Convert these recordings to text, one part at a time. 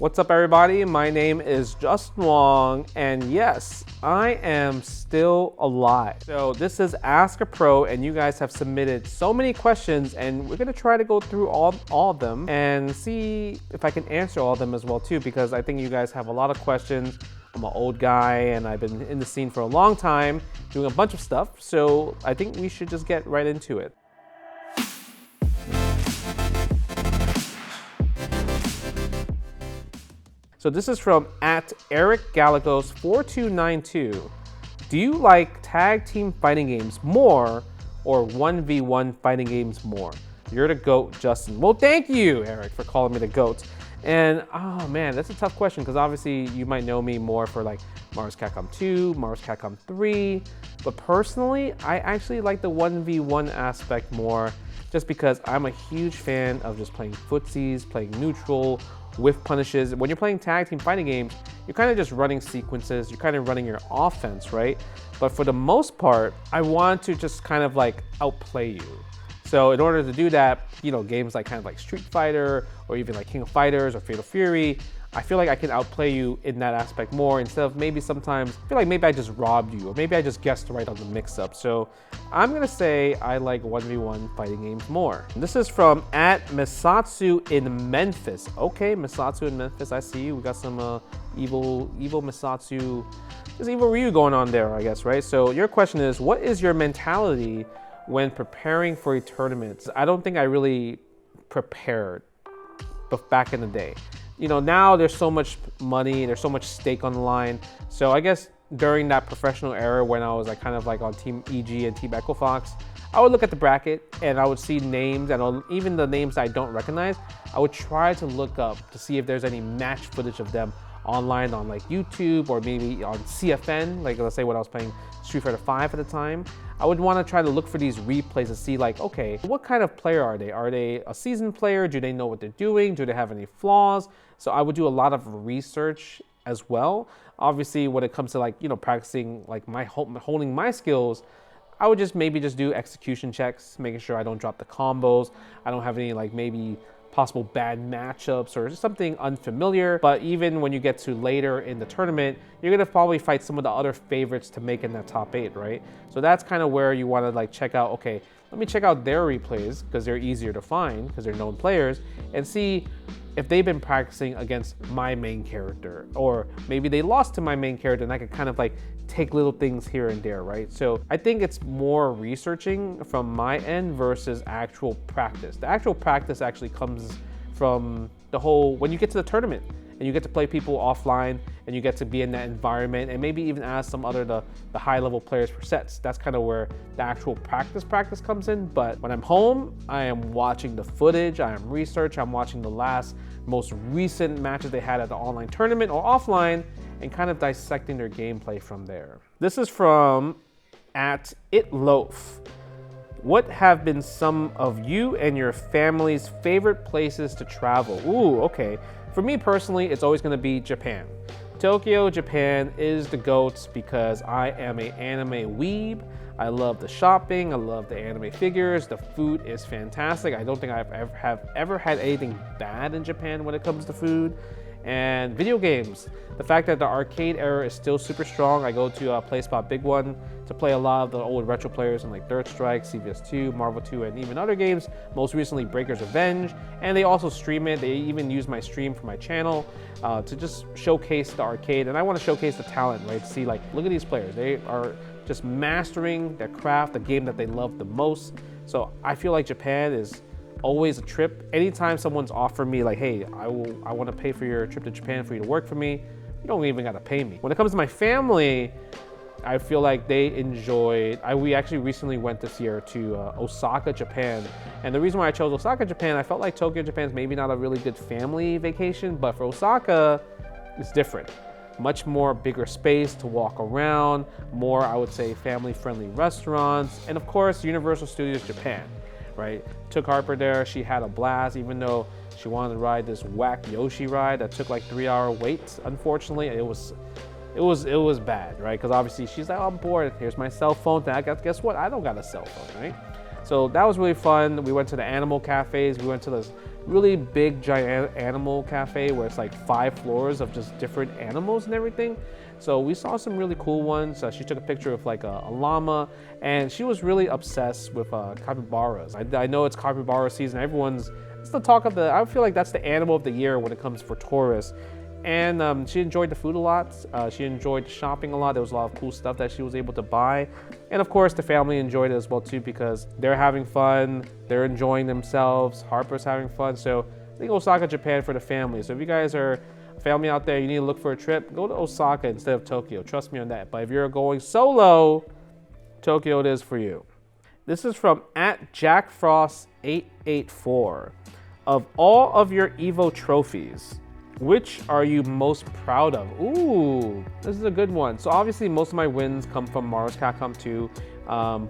What's up, everybody? My name is Justin Wong, and yes, I am still alive. So this is Ask a Pro, and you guys have submitted so many questions, and we're gonna try to go through all of them and see if I can answer all of them as well too, because I think you guys have a lot of questions. I'm an old guy, and I've been in the scene for a long time, doing a bunch of stuff, so I think we should just get right into it. So this is from @EricGalagos4292. Do you like tag team fighting games more or 1v1 fighting games more? You're the GOAT, Justin. Well, thank you, Eric, for calling me the GOAT. And oh man, that's a tough question because obviously you might know me more for like Marvel's Capcom 2, Marvel's Capcom 3, but personally, I actually like the 1v1 aspect more just because I'm a huge fan of just playing footsies, playing neutral, with punishes. When you're playing tag team fighting games, you're kind of just running sequences, you're kind of running your offense, right? But for the most part, I want to just kind of like outplay you. So in order to do that, you know, games like kind of like Street Fighter or even like King of Fighters or Fatal Fury, I feel like I can outplay you in that aspect more instead of maybe sometimes, I feel like maybe I just robbed you or maybe I just guessed right on the mix-up. So I'm gonna say I like 1v1 fighting games more. And this is from @Misatsu in Memphis. Okay, Misatsu in Memphis, I see you. We got some Evo Misatsu, there's Evo Ryu going on there, I guess, right? So your question is, what is your mentality when preparing for a tournament? I don't think I really prepared back in the day. You know, now there's so much money, there's so much stake on the line. So I guess during that professional era when I was like kind of like on Team EG and Team EchoFox, I would look at the bracket and I would see names, and even the names I don't recognize, I would try to look up to see if there's any match footage of them online on like YouTube or maybe on CFN, like let's say when I was playing Street Fighter 5 at the time. I would want to try to look for these replays to see like, okay, what kind of player are they? Are they a seasoned player? Do they know what they're doing? Do they have any flaws? So I would do a lot of research as well. Obviously, when it comes to like, you know, practicing like holding my skills, I would just maybe just do execution checks, making sure I don't drop the combos. I don't have any like maybe possible bad matchups or something unfamiliar. But even when you get to later in the tournament, you're gonna probably fight some of the other favorites to make in that top 8, right? So that's kind of where you wanna like check out, okay, let me check out their replays because they're easier to find because they're known players, and see if they've been practicing against my main character, or maybe they lost to my main character and I could kind of like take little things here and there, right? So I think it's more researching from my end versus actual practice. The actual practice actually comes from the whole, when you get to the tournament and you get to play people offline and you get to be in that environment and maybe even ask some other the high level players for sets. That's kind of where the actual practice comes in. But when I'm home, I am watching the footage, I am research, I'm watching the most recent matches they had at the online tournament or offline and kind of dissecting their gameplay from there. This is from @itloaf. What have been some of you and your family's favorite places to travel? Ooh, okay. For me personally, it's always gonna be Japan. Tokyo, Japan is the GOAT because I am an anime weeb. I love the shopping, I love the anime figures, the food is fantastic. I don't think I've ever had anything bad in Japan when it comes to food. And video games, the fact that the arcade era is still super strong. I go to PlaySpot Big One to play a lot of the old retro players in like Third Strike, CVS2, Marvel 2, and even other games, most recently Breaker's Revenge. And they also stream it. They even use my stream for my channel to just showcase the arcade. And I want to showcase the talent, right? To see like, look at these players. They are just mastering their craft, the game that they love the most. So I feel like Japan is always a trip. Anytime someone's offered me like, hey, I want to pay for your trip to Japan for you to work for me, you don't even gotta pay me. When it comes to my family, I feel like they enjoyed, we actually recently went this year to Osaka, Japan. And the reason why I chose Osaka, Japan, I felt like Tokyo, Japan is maybe not a really good family vacation, but for Osaka, it's different. Much more bigger space to walk around, more, I would say, family-friendly restaurants, and of course, Universal Studios Japan, right? Took Harper there, she had a blast, even though she wanted to ride this whack Yoshi ride that took like 3-hour wait. Unfortunately, it was bad, right? Because obviously she's like, oh, I'm bored, here's my cell phone. Guess what? I don't got a cell phone, right? So that was really fun. We went to the animal cafes, we went to the really big giant animal cafe where it's like 5 floors of just different animals and everything. So we saw some really cool ones. She took a picture of like a llama, and she was really obsessed with capybaras. I know it's capybara season. It's the talk of I feel like that's the animal of the year when it comes for tourists. And she enjoyed the food a lot. She enjoyed shopping a lot. There was a lot of cool stuff that she was able to buy. And of course, the family enjoyed it as well too, because they're having fun, they're enjoying themselves, Harper's having fun. So I think Osaka, Japan for the family. So if you guys are a family out there, you need to look for a trip, go to Osaka instead of Tokyo. Trust me on that. But if you're going solo, Tokyo it is for you. This is from @JackFrost884. Of all of your Evo trophies, which are you most proud of? Ooh, this is a good one. So obviously most of my wins come from Marvel's Capcom 2,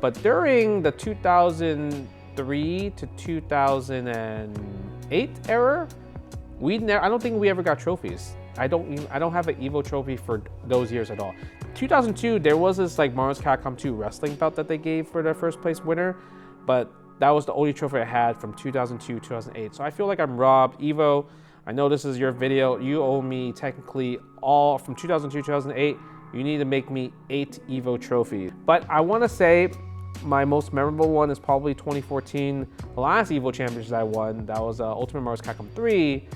but during the 2003 to 2008 era, I don't think we ever got trophies. I don't have an Evo trophy for those years at all. 2002, there was this like Marvel's Capcom 2 wrestling belt that they gave for their first place winner, but that was the only trophy I had from 2002, 2008. So I feel like I'm robbed. Evo, I know this is your video. You owe me technically all from 2002, 2008. You need to make me 8 Evo trophies. But I want to say my most memorable one is probably 2014, the last Evo Championship I won. That was Ultimate Marvel's Capcom 3,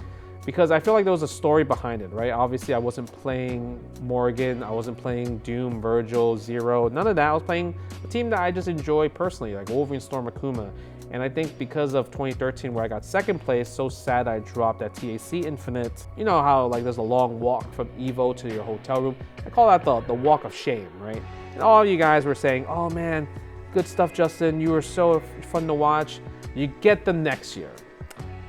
because I feel like there was a story behind it, right? Obviously, I wasn't playing Morgan. I wasn't playing Doom, Virgil, Zero, none of that. I was playing a team that I just enjoy personally, like Wolverine, Storm, Akuma. And I think because of 2013 where I got second place, so sad I dropped at TAC Infinite. You know how like there's a long walk from Evo to your hotel room? I call that the walk of shame, right? And all of you guys were saying, oh man, good stuff, Justin. You were so fun to watch. You get them next year.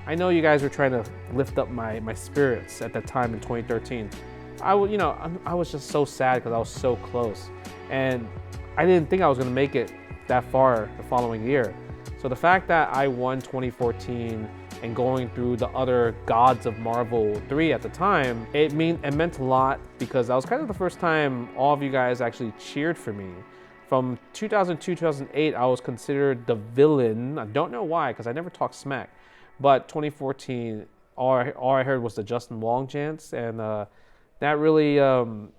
I know you guys were trying to lift up my spirits at that time in 2013. I was just so sad because I was so close. And I didn't think I was gonna make it that far the following year. So the fact that I won 2014 and going through the other gods of Marvel 3 at the time, it meant a lot, because that was kind of the first time all of you guys actually cheered for me. From 2002, 2008, I was considered the villain. I don't know why, because I never talked smack. But 2014, all I heard was the Justin Wong chants, and that really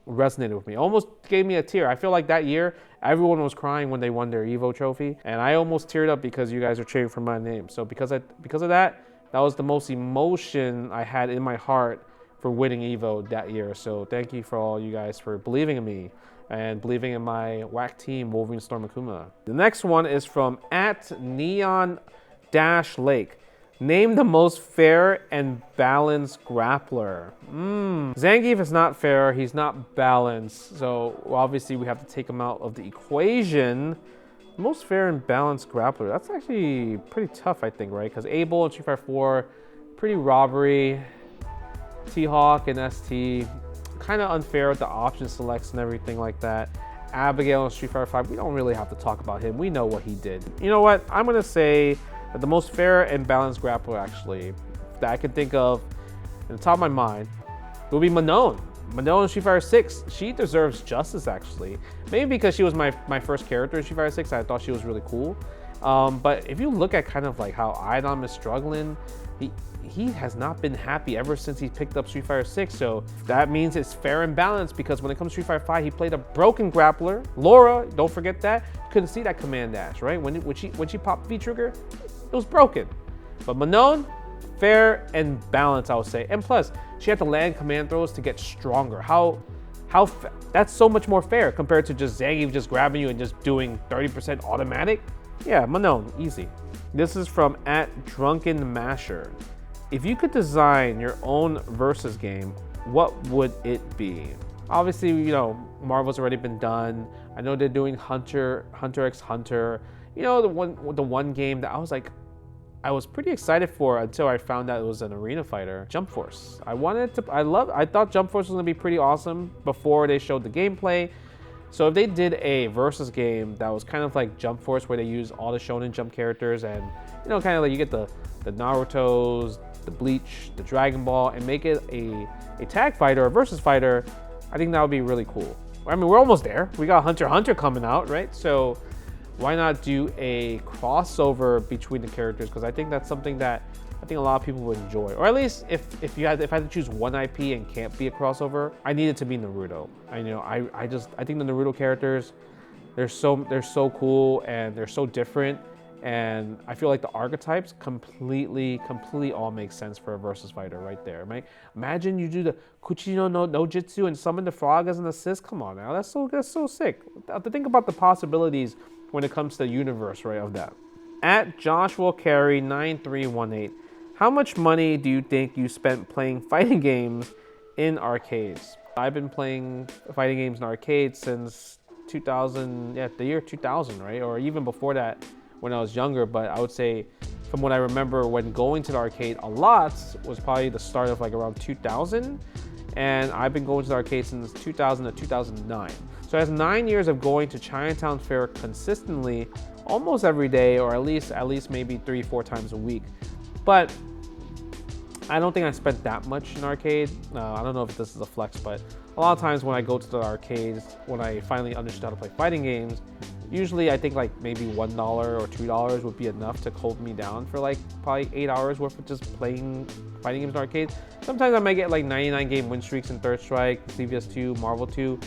resonated with me. Almost gave me a tear. I feel like that year, everyone was crying when they won their Evo trophy, and I almost teared up because you guys are cheering for my name. So because of that was the most emotion I had in my heart for winning Evo that year. So thank you for all you guys for believing in me and believing in my whack team, Wolverine, Storm, Akuma. The next one is from @Neon-Lake. Name the most fair and balanced grappler. Zangief is not fair, he's not balanced, so obviously we have to take him out of the equation. Most fair and balanced grappler, that's actually pretty tough, I think, right? Because Abel and Street Fighter 4, pretty robbery. T-Hawk and ST, kind of unfair with the option selects and everything like that. Abigail and Street Fighter 5, we don't really have to talk about him, we know what he did. You know what, I'm gonna say that the most fair and balanced grappler actually that I can think of in the top of my mind will be Manon. Manon in Street Fighter 6, she deserves justice actually. Maybe because she was my first character in Street Fighter 6, I thought she was really cool. But if you look at kind of like how Idom is struggling, he has not been happy ever since he picked up Street Fighter 6. So that means it's fair and balanced, because when it comes to Street Fighter 5, he played a broken grappler. Laura, don't forget that. Couldn't see that command dash, right? When she popped V-trigger, it was broken. But Manon, fair and balanced, I would say. And plus, she had to land command throws to get stronger. That's so much more fair compared to just Zangief just grabbing you and just doing 30% automatic. Yeah, Manon, easy. This is from @DrunkenMasher. If you could design your own versus game, what would it be? Obviously, you know, Marvel's already been done. I know they're doing Hunter x Hunter. You know, the one game that I was pretty excited for until I found out it was an arena fighter, Jump Force. I thought Jump Force was gonna be pretty awesome before they showed the gameplay. So if they did a versus game that was kind of like Jump Force, where they use all the Shonen Jump characters, and you know, kind of like you get the Narutos, the Bleach, the Dragon Ball, and make it a tag fighter, a versus fighter, I think that would be really cool. I mean, we're almost there. We got Hunter x Hunter coming out, right? So why not do a crossover between the characters? Because I think that's something that think a lot of people would enjoy. Or at least if I had to choose one IP and can't be a crossover, I need it to be Naruto. I think the Naruto characters, they're so cool and they're so different. And I feel like the archetypes completely all make sense for a versus fighter right there, right? Imagine you do the Kuchino no Jutsu and summon the frog as an assist. Come on now, that's so sick. To think about the possibilities when it comes to the universe, right, of that. At Joshua Carey 9318, how much money do you think you spent playing fighting games in arcades? I've been playing fighting games in arcades since 2000, the year 2000, right? Or even before that, when I was younger, but I would say from what I remember when going to the arcade a lot was probably the start of like around 2000, and I've been going to the arcade since 2000 to 2009. So that's 9 years of going to Chinatown Fair consistently, almost every day, or at least maybe 3-4 times a week. But I don't think I spent that much in arcade. I don't know if this is a flex, but a lot of times when I go to the arcades, when I finally understood how to play fighting games, usually I think like maybe $1 or $2 would be enough to hold me down for like probably 8 hours worth of just playing fighting games in arcades. Sometimes I might get like 99 game win streaks in Third Strike, CVS2, Marvel 2.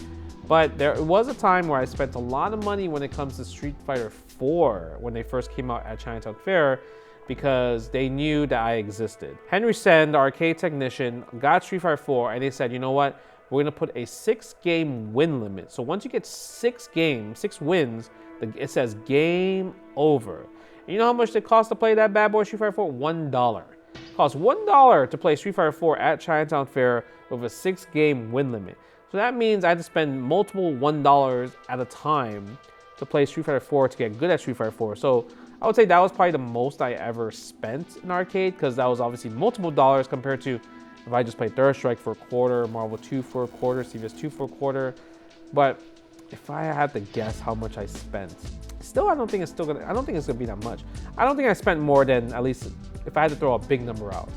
But there was a time where I spent a lot of money when it comes to Street Fighter 4 when they first came out at Chinatown Fair, because they knew that I existed. Henry Sen, the arcade technician, got Street Fighter 4 and they said, you know what? We're gonna put a 6-game win limit. So once you get 6 wins, it says game over. And you know how much it costs to play that bad boy Street Fighter 4? $1. It costs $1 to play Street Fighter 4 at Chinatown Fair with a 6-game win limit. So that means I had to spend multiple $1 at a time to play Street Fighter 4 to get good at Street Fighter 4. So I would say that was probably the most I ever spent in arcade, because that was obviously multiple dollars compared to if I just played Third Strike for a quarter, Marvel 2 for a quarter, CVS2 for a quarter. But if I had to guess how much I spent, still I don't think it's gonna be that much. I don't think I spent more than, at least if I had to throw a big number out,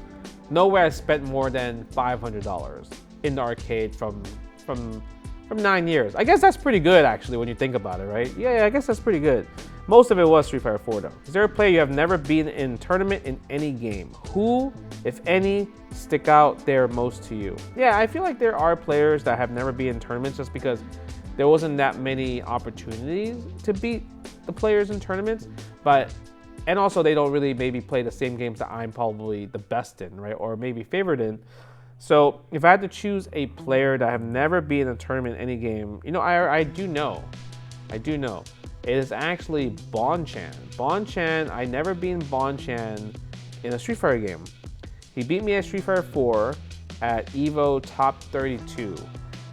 no way I spent more than $500 in the arcade from 9 years. I guess that's pretty good actually when you think about it, right? Yeah, I guess that's pretty good. Most of it was Street Fighter 4 though. Is there a player you have never beaten in tournament in any game? Who, if any, stick out there most to you? Yeah, I feel like there are players that have never been in tournaments just because there wasn't that many opportunities to beat the players in tournaments, and also they don't really maybe play the same games that I'm probably the best in, right? Or maybe favored in. So if I had to choose a player that I have never been in a tournament in any game, you know, I do know. It is actually Bon-Chan. Bon-Chan, I never beat Bon-Chan in a Street Fighter game. He beat me at Street Fighter 4 at Evo Top 32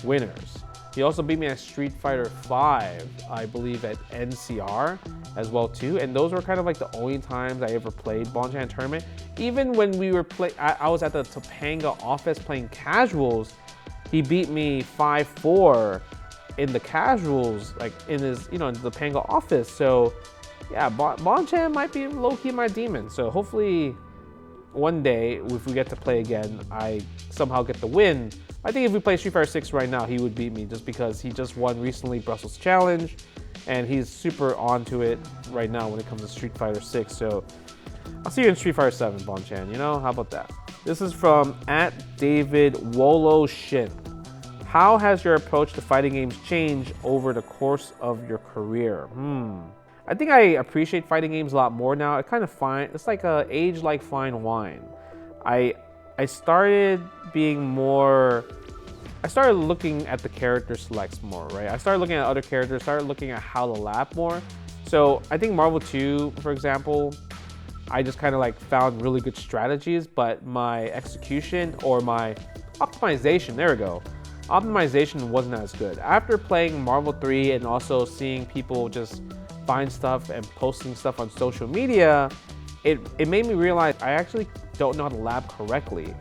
Winners. He also beat me at Street Fighter 5, I believe at NCR as well too. And those were kind of like the only times I ever played Bon-Chan tournament. Even when we were I was at the Topanga office playing casuals, he beat me 5-4 in the casuals, like in his, in the Topanga office. So yeah, Bon-Chan might be low-key my demon. So hopefully one day, if we get to play again, I somehow get the win. I think if we play Street Fighter 6 right now, he would beat me just because he just won recently Brussels Challenge and he's super onto it right now when it comes to Street Fighter 6. So I'll see you in Street Fighter 7, Bon-Chan, how about that? This is from @DavidWoloShin. How has your approach to fighting games changed over the course of your career? I think I appreciate fighting games a lot more now. It's like a age like fine wine. I started looking at the character selects more, right? I started looking at other characters, started looking at how to lap more. So I think Marvel 2, for example, I just kind of like found really good strategies, but my execution or my optimization, optimization wasn't as good. After playing Marvel 3 and also seeing people just find stuff and posting stuff on social media, it made me realize I actually don't know how to lab correctly.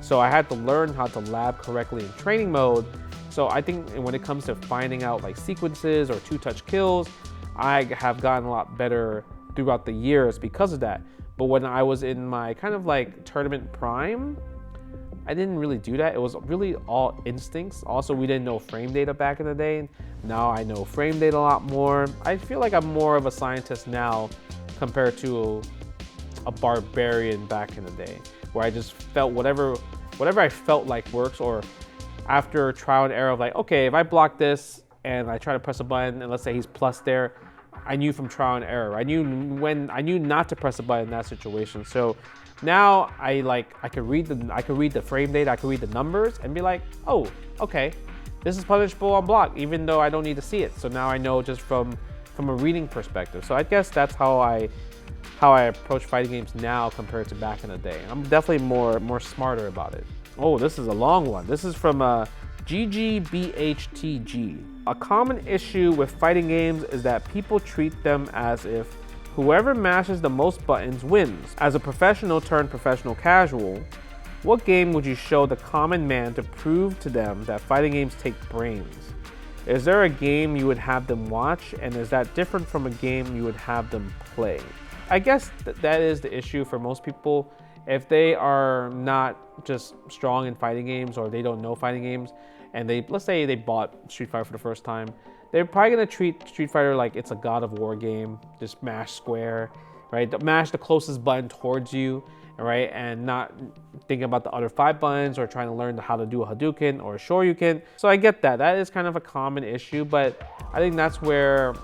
So I had to learn how to lab correctly in training mode. So I think when it comes to finding out like sequences or two-touch kills, I have gotten a lot better throughout the years because of that. But when I was in my kind of like tournament prime, I didn't really do that. It was really all instincts. Also, we didn't know frame data back in the day. Now I know frame data a lot more. I feel like I'm more of a scientist now compared to a barbarian back in the day, where I just felt whatever I felt like works, or after trial and error of like, okay, if I block this and I try to press a button and let's say he's plus there, I knew from trial and error. I knew not to press a button in that situation. So now I could read the frame data, I could read the numbers and be like, oh, okay, this is punishable on block, even though I don't need to see it. So now I know just from a reading perspective. So I guess that's how I approach fighting games now compared to back in the day. I'm definitely more smarter about it. Oh, this is a long one. This is from GGBHTG. A common issue with fighting games is that people treat them as if whoever mashes the most buttons wins. As a professional turned professional casual, what game would you show the common man to prove to them that fighting games take brains? Is there a game you would have them watch, and is that different from a game you would have them play? I guess that is the issue for most people. If they are not just strong in fighting games, or they don't know fighting games, and let's say they bought Street Fighter for the first time, they're probably gonna treat Street Fighter like it's a God of War game. Just mash square, right? Mash the closest button towards you, right? And not thinking about the other 5 buttons, or trying to learn how to do a Hadouken or a Shoryuken. So I get that. That is kind of a common issue, but I think that's where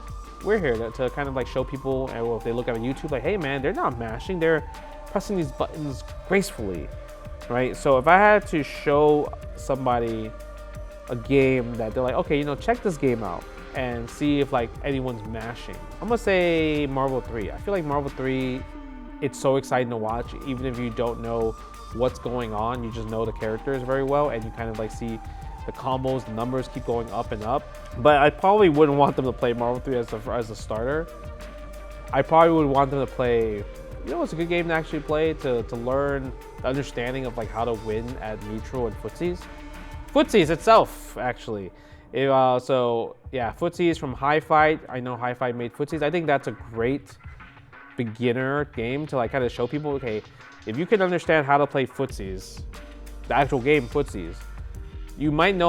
we're here to kind of like show people, and if they look at YouTube, like, hey man, they're not mashing, they're pressing these buttons gracefully, right? So if I had to show somebody a game that they're like, okay, you know, check this game out and see if like anyone's mashing, I'm gonna say Marvel 3. I feel like Marvel 3, it's so exciting to watch, even if you don't know what's going on, you just know the characters very well, and you kind of like see the combos, the numbers keep going up and up. But I probably wouldn't want them to play Marvel 3 as a starter. I probably would want them to play, you know, it's a good game to actually play to learn the understanding of like how to win at neutral and footsies. Footsies itself, actually. So yeah, footsies from Hi Fight. I know Hi Fight made footsies. I think that's a great beginner game to like kind of show people, okay, if you can understand how to play footsies, the actual game footsies, you might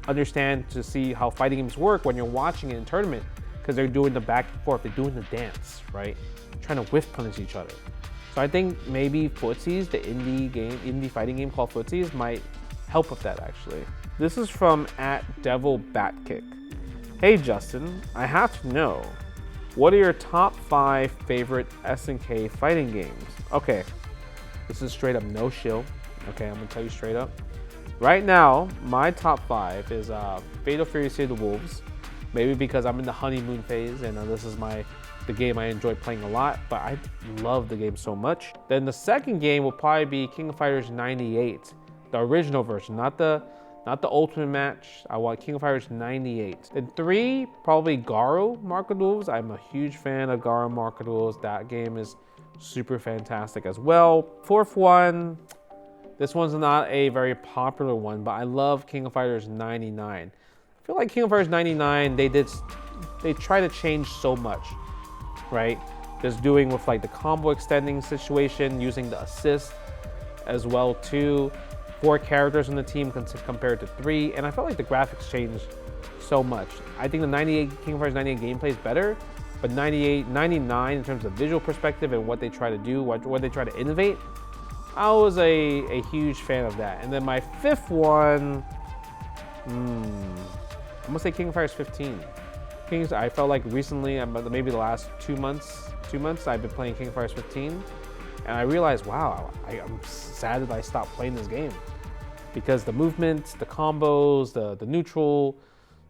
understand to see how fighting games work when you're watching it in tournament, because they're doing the back and forth, they're doing the dance, right? Trying to whiff punish each other. So I think maybe footsies, the indie fighting game called footsies, might help with that actually. This is from @DevilBatkick. Hey Justin, I have to know, what are your top 5 favorite SNK fighting games? Okay, this is straight up no shill. Okay, I'm gonna tell you straight up. Right now, my top 5 is Fatal Fury City of the Wolves. Maybe because I'm in the honeymoon phase and this is the game I enjoy playing a lot, but I love the game so much. Then the second game will probably be King of Fighters 98, the original version, not the Ultimate Match. I want King of Fighters 98. Then 3, probably Garo Market Duels. I'm a huge fan of Garo Market Duels. That game is super fantastic as well. 4th one, this one's not a very popular one, but I love King of Fighters 99. I feel like King of Fighters 99, they try to change so much, right? Just doing with like the combo extending situation, using the assist as well too. 4 characters on the team compared to 3, and I felt like the graphics changed so much. I think the King of Fighters 98 gameplay is better, but 99 in terms of visual perspective and what they try to do, what they try to innovate, I was a huge fan of that. And then my 5th one, I'm gonna say King of Fighters 15. I felt like recently, maybe the last 2 months, I've been playing King of Fighters 15, and I realized, wow, I'm sad that I stopped playing this game, because the movements, the combos, the neutral,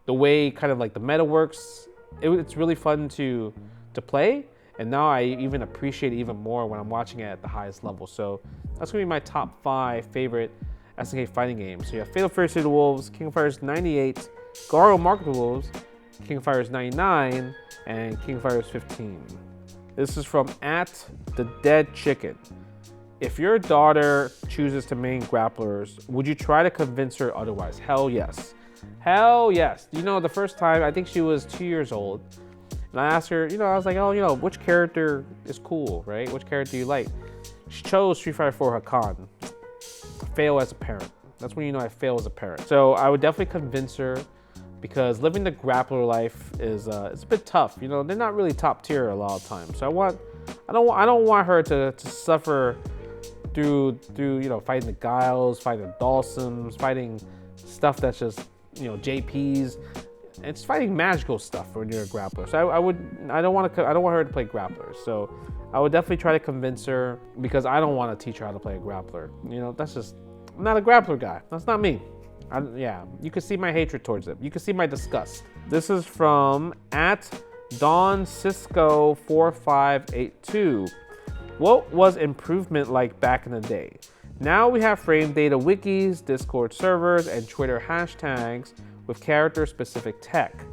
the way kind of like the meta works, it's really fun to play. And now I even appreciate it even more when I'm watching it at the highest level. So that's gonna be my top 5 favorite SNK fighting games. So you have Fatal Fury City of the Wolves, King of Fighters 98, Garo Market of the Wolves, King of Fighters 99, and King of Fighters 15. This is from @TheDeadChicken. If your daughter chooses to main grapplers, would you try to convince her otherwise? Hell yes. Hell yes. You know, the first time, I think she was 2 years old, and I asked her, I was like, oh, which character is cool, right? Which character do you like? She chose Street Fighter 4 Hakan. Fail as a parent. That's when you know I fail as a parent. So I would definitely convince her, because living the grappler life is it's a bit tough. They're not really top tier a lot of times. So I don't want her to suffer through fighting the Guiles, fighting the Dawsons, fighting stuff that's just JPs. It's fighting magical stuff when you're a grappler. So I don't want her to play grapplers. So I would definitely try to convince her, because I don't want to teach her how to play a grappler. That's just, I'm not a grappler guy. That's not me. Yeah, you can see my hatred towards it. You can see my disgust. This is from @DonCisco4582. What was improvement like back in the day? Now we have frame data wikis, Discord servers, and Twitter hashtags with character-specific tech.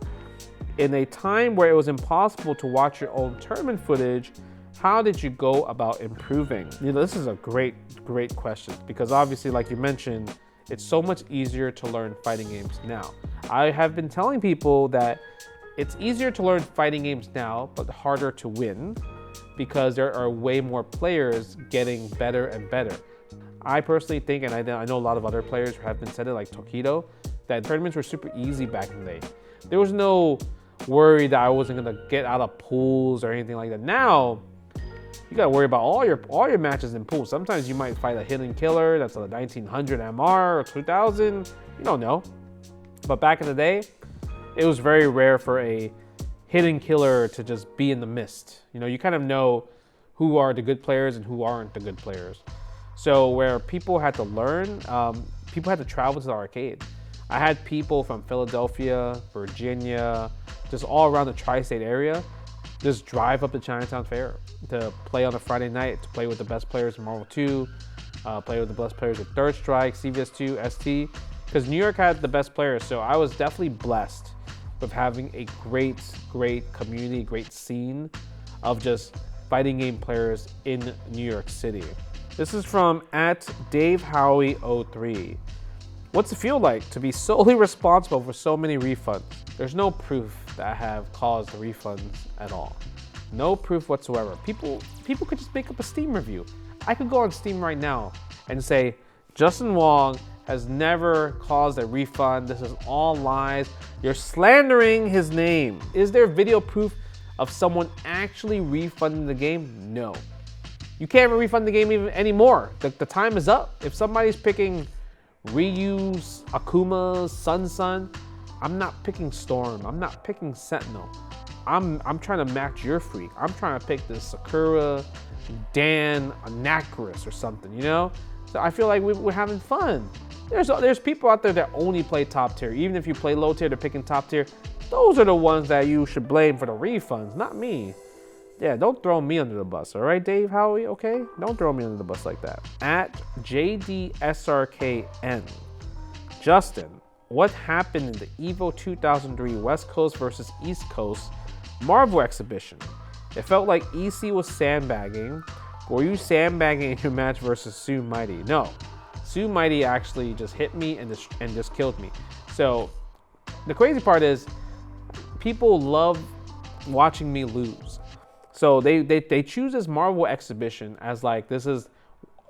In a time where it was impossible to watch your own tournament footage, how did you go about improving? This is a great question, because obviously, like you mentioned, it's so much easier to learn fighting games now. I have been telling people that it's easier to learn fighting games now, but harder to win, because there are way more players getting better and better. I personally think, and I know a lot of other players who have been said it, like Tokido, that tournaments were super easy back in the day. There was no worry that I wasn't gonna get out of pools or anything like that. Now, you gotta worry about all your matches in pools. Sometimes you might fight a hidden killer that's a 1900 MR or 2000. You don't know. But back in the day, it was very rare for a hidden killer to just be in the mist. You kind of know who are the good players and who aren't the good players. So where people had to learn, people had to travel to the arcade. I had people from Philadelphia, Virginia, just all around the tri-state area, just drive up to Chinatown Fair to play on a Friday night, to play with the best players in Marvel 2, play with the best players at Third Strike, CVS2, ST, because New York had the best players. So I was definitely blessed with having a great community, great scene of just fighting game players in New York City. This is from @DaveHowie03. What's it feel like to be solely responsible for so many refunds? There's no proof that I have caused the refunds at all. No proof whatsoever. People could just make up a Steam review. I could go on Steam right now and say, Justin Wong has never caused a refund. This is all lies. You're slandering his name. Is there video proof of someone actually refunding the game? No. You can't even refund the game even anymore. The time is up. If somebody's picking Ryu's, Akuma's, Sun, I'm not picking Storm. I'm not picking Sentinel. I'm trying to match your freak. I'm trying to pick this Sakura, Dan, Anacris or something, So I feel like we're having fun. There's people out there that only play top tier. Even if you play low tier, they're picking top tier. Those are the ones that you should blame for the refunds, not me. Yeah, don't throw me under the bus, all right, Dave Howie, okay? Don't throw me under the bus like that. @JDSRKN. Justin, what happened in the Evo 2003 West Coast versus East Coast Marvel exhibition? It felt like EC was sandbagging. Were you sandbagging in your match versus Sue Mighty? No, Sue Mighty actually just hit me and just killed me. So the crazy part is people love watching me lose. So they choose this Marvel exhibition as like, this is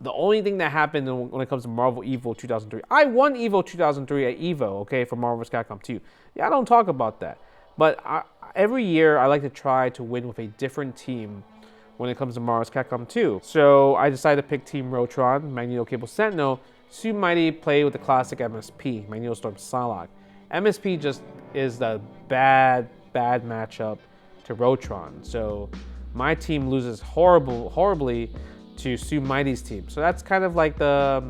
the only thing that happened when it comes to Marvel Evo 2003. I won Evo 2003 at Evo, okay, for Marvel vs. Capcom 2. Yeah, I don't talk about that. But every year, I like to try to win with a different team when it comes to Marvel vs. Capcom 2. So I decided to pick Team Rotron, Magneto Cable Sentinel. Sue Mighty played with the classic MSP, Magneto Storm Psylocke. MSP just is the bad matchup to Rotron. So my team loses horribly to Sue Mighty's team. So that's kind of like the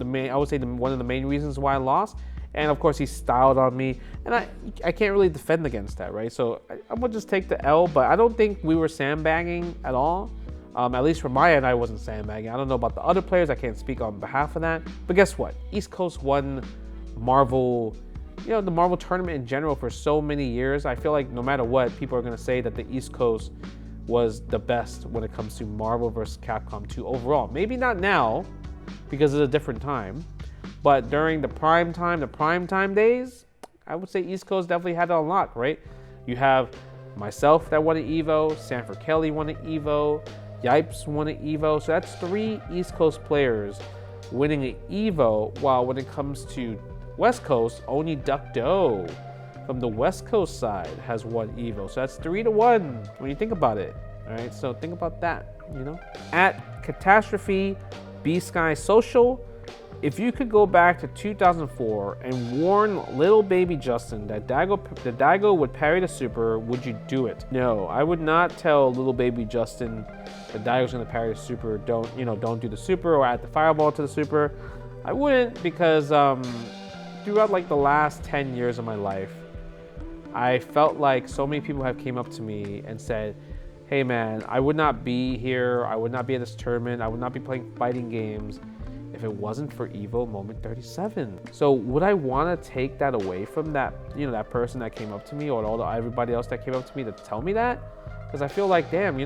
main, I would say one of the main reasons why I lost. And of course he styled on me, and I can't really defend against that, right? So I'm gonna just take the L, but I don't think we were sandbagging at all. At least from my end, I wasn't sandbagging. I don't know about the other players, I can't speak on behalf of that. But guess what? East Coast won Marvel, the Marvel tournament in general for so many years. I feel like no matter what, people are gonna say that the East Coast was the best when it comes to Marvel vs. Capcom 2 overall. Maybe not now, because it's a different time, but during the prime time days, I would say East Coast definitely had it on lock, right? You have myself that won an Evo, Sanford Kelly won an Evo, Yipes won an Evo, so that's 3 East Coast players winning an Evo, while when it comes to West Coast, only Duck Doe from the West Coast side has won Evo. So that's 3-1 when you think about it. All right, so think about that, you know? At Catastrophe B Sky Social, if you could go back to 2004 and warn little baby Justin that Daigo would parry the super, would you do it? No, I would not tell little baby Justin that Daigo's gonna parry the super. Don't do the super or add the fireball to the super. I wouldn't, because throughout like the last 10 years of my life, I felt like so many people have came up to me and said, hey man, I would not be here, I would not be at this tournament, I would not be playing fighting games if it wasn't for Evo Moment 37. So would I want to take that away from that, that person that came up to me, or everybody else that came up to me to tell me that? Because I feel like, damn,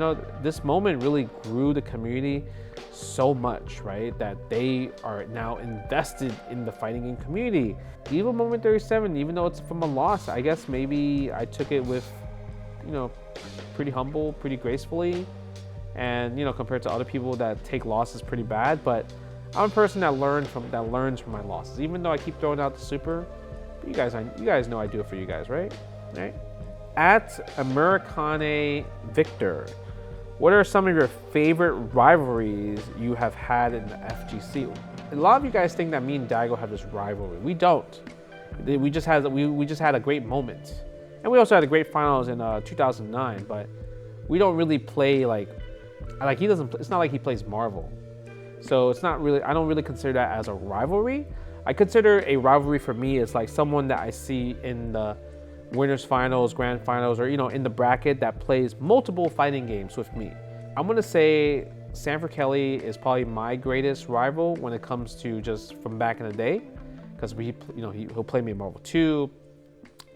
this moment really grew the community so much, right? That they are now invested in the fighting game community. Evo Moment 37, even though it's from a loss, I guess maybe I took it with, pretty humble, pretty gracefully, and compared to other people that take losses pretty bad. But I'm a person that learns from my losses, even though I keep throwing out the super. But you guys know I do it for you guys, right? Right? At Americane Victor, what are some of your favorite rivalries you have had in the FGC? A lot of you guys think that me and Daigo have this rivalry. We don't. We just had a great moment. And we also had a great finals in 2009, but we don't really play like he doesn't. It's not like he plays Marvel, so it's not really. I don't really consider that as a rivalry. I consider a rivalry for me is like someone that I see in the winners finals, grand finals, or in the bracket that plays multiple fighting games with me. I'm gonna say Sanford Kelly is probably my greatest rival when it comes to just from back in the day, because he'll play me in Marvel 2.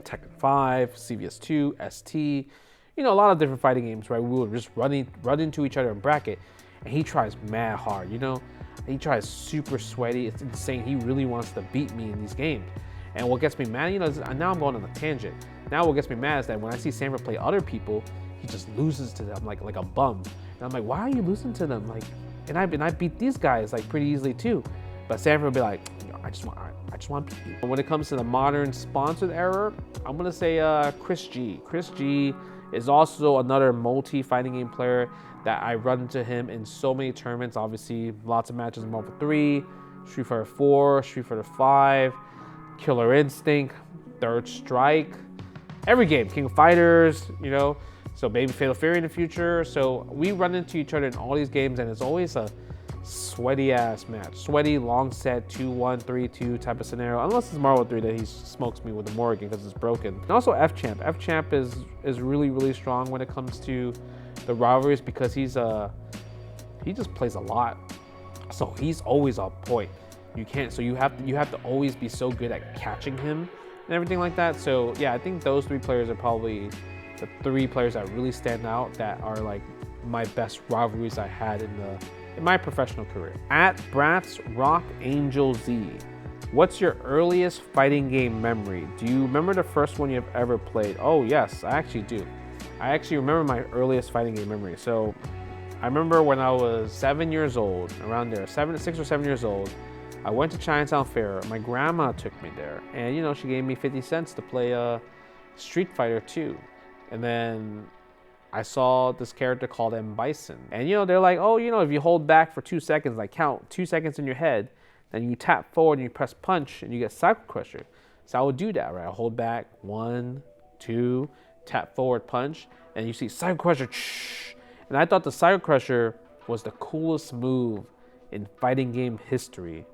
Tekken 5, CVS 2, ST, a lot of different fighting games, right? We will just run into each other in bracket, and he tries mad hard, He tries super sweaty. It's insane. He really wants to beat me in these games. And what gets me mad, now I'm going on a tangent. Now what gets me mad is that when I see Sanford play other people, he just loses to them like a bum. And I'm like, why are you losing to them? Like, and I beat these guys like pretty easily too. But Sanford will be like, I just want to beat you. When it comes to the modern sponsored era, I'm gonna say Chris G. Chris G is also another multi-fighting game player that I run into him in so many tournaments. Obviously, lots of matches in Marvel 3, Street Fighter 4, Street Fighter 5, Killer Instinct, Third Strike, every game, King of Fighters, so maybe Fatal Fury in the future. So we run into each other in all these games, and it's always a sweaty ass match. Sweaty, long set, 2-1, 3-2 type of scenario. Unless it's Marvel 3 that he smokes me with the Morrigan because it's broken. And also F-Champ. F-Champ is really, really strong when it comes to the rivalries because he just plays a lot. So he's always on point. You have to always be so good at catching him and everything like that. So yeah, I think those three players are probably the three players that really stand out that are like my best rivalries I had in my professional career. At Bratz Rock Angel Z, what's your earliest fighting game memory? Do you remember the first one you've ever played? Oh yes, I actually do. I actually remember my earliest fighting game memory. So I remember when I was 7 years old, around there, 6 or 7 years old, I went to Chinatown Fair. My grandma took me there, and she gave me 50 cents to play Street Fighter 2. And then I saw this character called M. Bison. And they're like, oh, if you hold back for 2 seconds, like count 2 seconds in your head, then you tap forward and you press punch and you get Cycle Crusher. So I would do that, right? I hold back, 1, 2, tap forward, punch, and you see Cycle Crusher. And I thought the Cycle Crusher was the coolest move in fighting game history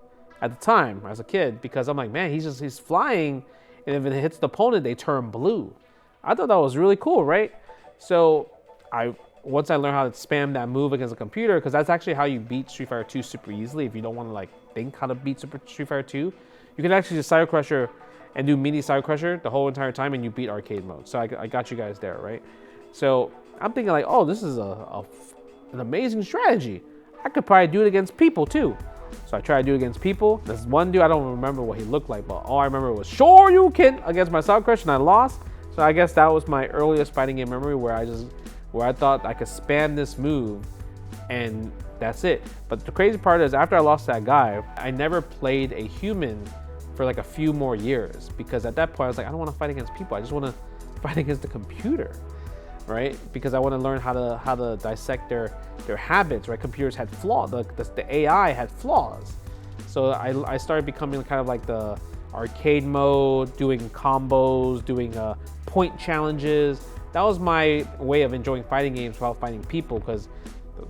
at the time as a kid, because I'm like, man, he's flying, and if it hits the opponent, they turn blue. I thought that was really cool, right? So once I learned how to spam that move against a computer, because that's actually how you beat Street Fighter 2 super easily. If you don't want to think how to beat Street Fighter 2, you can actually just Cycle Crusher and do mini Cycle Crusher the whole entire time, and you beat arcade mode. So I got you guys there, right? So I'm thinking like, oh, this is an amazing strategy. I could probably do it against people too. So I tried to do it against people. There's one dude, I don't remember what he looked like, but all I remember was Shoryuken against my Cycle Crush, and I lost. So I guess that was my earliest fighting game memory where I thought I could spam this move and that's it. But the crazy part is after I lost that guy, I never played a human for like a few more years, because at that point I was like, I don't want to fight against people. I just want to fight against the computer. right? Because I want to learn how to dissect their habits, right? Computers had flaws. The AI had flaws. So I started becoming kind of like the arcade mode, doing combos, doing point challenges. That was my way of enjoying fighting games while fighting people, because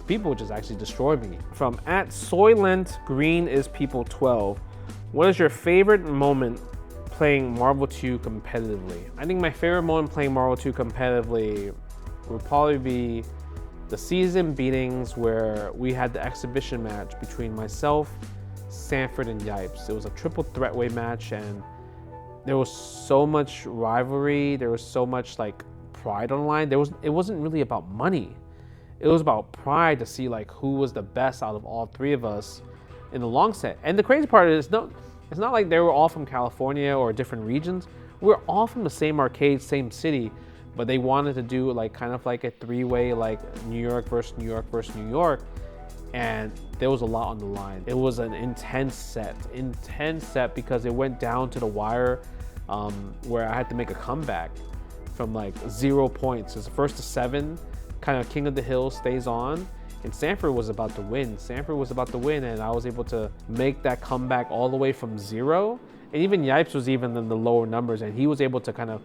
people would just actually destroy me. From @Soylent Green is People 12. What is your favorite moment playing Marvel 2 competitively? I think my favorite moment playing Marvel 2 competitively would probably be the season beatings where we had the exhibition match between myself, Sanford, and Yipes. It was a triple threat-way match, and there was so much rivalry. There was so much like pride on the line. It wasn't really about money. It was about pride to see like who was the best out of all three of us in the long set. And the crazy part is, it's not like they were all from California or different regions. We're all from the same arcade, same city, but they wanted to do like kind of like a three-way, like New York versus New York versus New York. And there was a lot on the line. It was an intense set because it went down to the wire, where I had to make a comeback from like 0 points. It's first to 7, kind of king of the hill stays on, and Sanford was about to win. And I was able to make that comeback all the way from 0. And even Yipes was even in the lower numbers, and he was able to kind of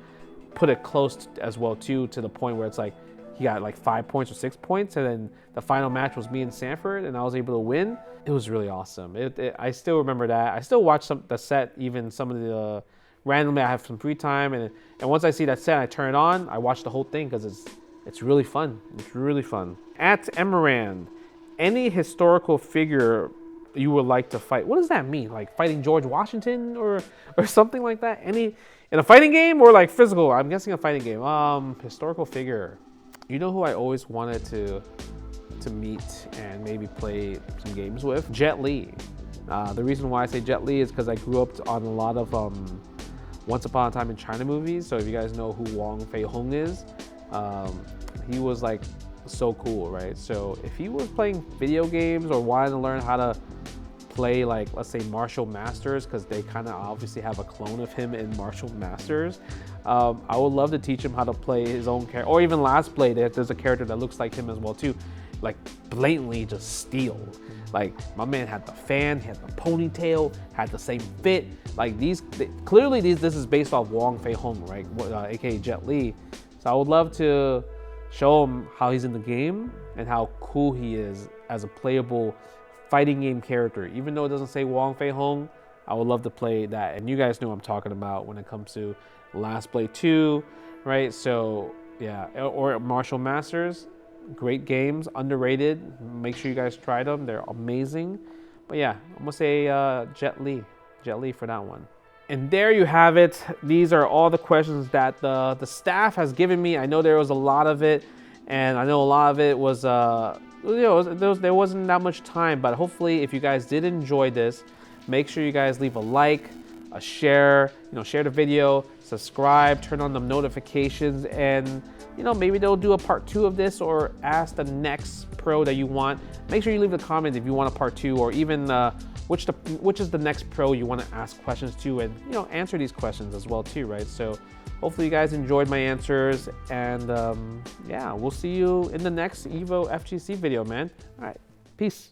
put it close as well too, to the point where it's like he got like 5 points or 6 points, and then the final match was me and Sanford, and I was able to win. It was really awesome. I still remember that. I still watch the set, even some of the randomly I have some free time, and once I see that set, I turn it on. I watch the whole thing because it's really fun. It's really fun. @Emerand, any historical figure you would like to fight? What does that mean? Like fighting George Washington or something like that? Any in a fighting game or like physical? I'm guessing a fighting game. Historical figure. You know who I always wanted to meet and maybe play some games with? Jet Li. The reason why I say Jet Li is because I grew up on a lot of Once Upon a Time in China movies. So if you guys know who Wong Fei Hung is, he was like so cool, right? So if he was playing video games or wanted to learn how to play, like, let's say Martial Masters, because they kind of obviously have a clone of him in Martial Masters, I would love to teach him how to play his own character. Or even Last Play, there's a character that looks like him as well too, like blatantly just steal. Like my man had the fan, had the ponytail, had the same fit. Like clearly this is based off Wong Fei Hung, right? AKA Jet Li. So I would love to show him how he's in the game and how cool he is as a playable fighting game character. Even though it doesn't say Wong Fei Hung, I would love to play that. And you guys know what I'm talking about when it comes to Last Play 2, right? So yeah, or Martial Masters, great games, underrated. Make sure you guys try them. They're amazing. But yeah, I'm gonna say Jet Li for that one. And there you have it. These are all the questions that the staff has given me. I know there was a lot of it, and I know a lot of it was, there wasn't that much time, but hopefully if you guys did enjoy this, make sure you guys leave a like, a share, share the video, subscribe, turn on the notifications, and maybe they'll do a part 2 of this or ask the next pro that you want. Make sure you leave a comment if you want a part 2, or even which is the next pro you want to ask questions to, and answer these questions as well too, right? So hopefully you guys enjoyed my answers, and yeah, we'll see you in the next EvoFGC video, man. All right, peace.